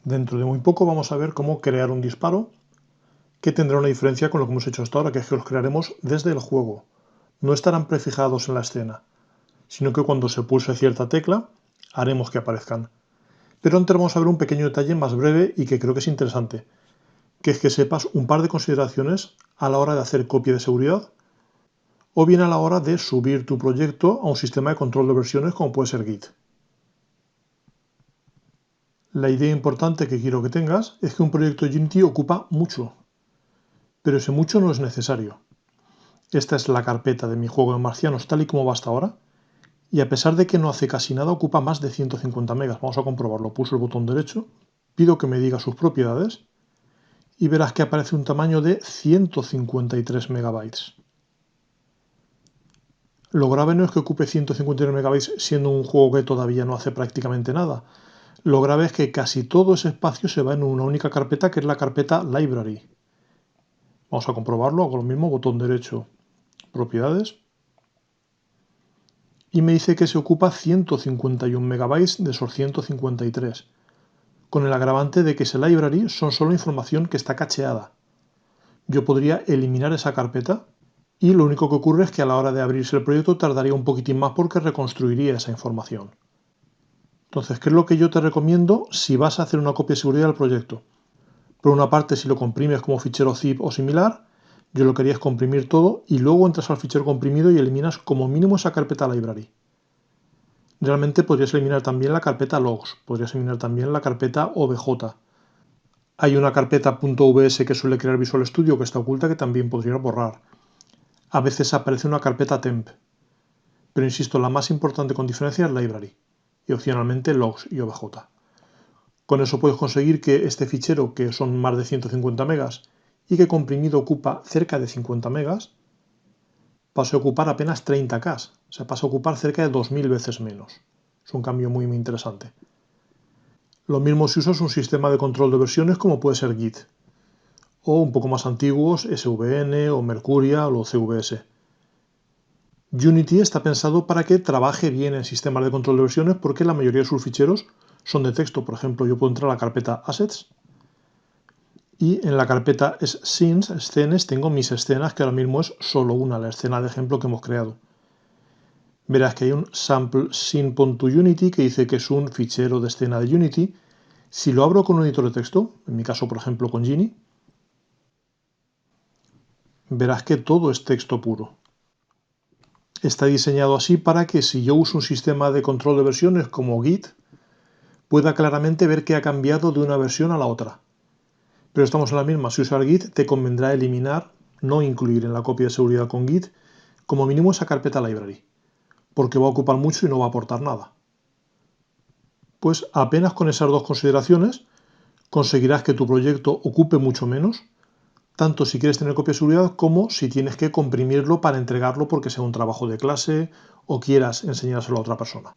Dentro de muy poco vamos a ver cómo crear un disparo que tendrá una diferencia con lo que hemos hecho hasta ahora, que es que los crearemos desde el juego. No estarán prefijados en la escena, sino que cuando se pulse cierta tecla haremos que aparezcan. Pero antes vamos a ver un pequeño detalle más breve y que creo que es interesante, que es que sepas un par de consideraciones a la hora de hacer copia de seguridad o bien a la hora de subir tu proyecto a un sistema de control de versiones como puede ser Git. La idea importante que quiero que tengas es que un proyecto Unity ocupa mucho, pero ese mucho no es necesario. Esta es la carpeta de mi juego de marcianos tal y como va hasta ahora, y a pesar de que no hace casi nada, ocupa más de 150 megas. Vamos a comprobarlo. Pulso el botón derecho, pido que me diga sus propiedades, y verás que aparece un tamaño de 153 megabytes. Lo grave no es que ocupe 153 megabytes siendo un juego que todavía no hace prácticamente nada. Lo grave es que casi todo ese espacio se va en una única carpeta, que es la carpeta Library. Vamos a comprobarlo, hago lo mismo, botón derecho, propiedades, y me dice que se ocupa 151 megabytes de esos 153, con el agravante de que ese library son solo información que está cacheada. Yo podría eliminar esa carpeta y lo único que ocurre es que a la hora de abrirse el proyecto tardaría un poquitín más porque reconstruiría esa información. Entonces, ¿qué es lo que yo te recomiendo si vas a hacer una copia de seguridad del proyecto? Por una parte, si lo comprimes como fichero zip o similar, yo lo que haría es comprimir todo y luego entras al fichero comprimido y eliminas como mínimo esa carpeta library. Realmente podrías eliminar también la carpeta logs, podrías eliminar también la carpeta obj. Hay una carpeta .vs que suele crear Visual Studio que está oculta que también podrías borrar. A veces aparece una carpeta temp, pero insisto, la más importante con diferencia es library y opcionalmente logs y obj. Con eso puedes conseguir que este fichero, que son más de 150 megas y que comprimido ocupa cerca de 50 megas, pase a ocupar apenas 30K, o sea, pasa a ocupar cerca de 2000 veces menos. Es un cambio muy interesante. Lo mismo si usas un sistema de control de versiones como puede ser Git, o un poco más antiguos SVN o Mercurial o CVS. Unity está pensado para que trabaje bien en sistemas de control de versiones porque la mayoría de sus ficheros son de texto. Por ejemplo, yo puedo entrar a la carpeta Assets y en la carpeta Scenes, escenas, tengo mis escenas, que ahora mismo es solo una, la escena de ejemplo que hemos creado. Verás que hay un sample scene.unity que dice que es un fichero de escena de Unity. Si lo abro con un editor de texto, en mi caso por ejemplo con Gini, verás que todo es texto puro. Está diseñado así para que si yo uso un sistema de control de versiones como Git, pueda claramente ver que ha cambiado de una versión a la otra. Pero estamos en la misma, si usas Git te convendrá eliminar, no incluir en la copia de seguridad con Git, como mínimo esa carpeta library, porque va a ocupar mucho y no va a aportar nada. Pues apenas con esas dos consideraciones conseguirás que tu proyecto ocupe mucho menos, tanto si quieres tener copia de seguridad como si tienes que comprimirlo para entregarlo porque sea un trabajo de clase o quieras enseñárselo a otra persona.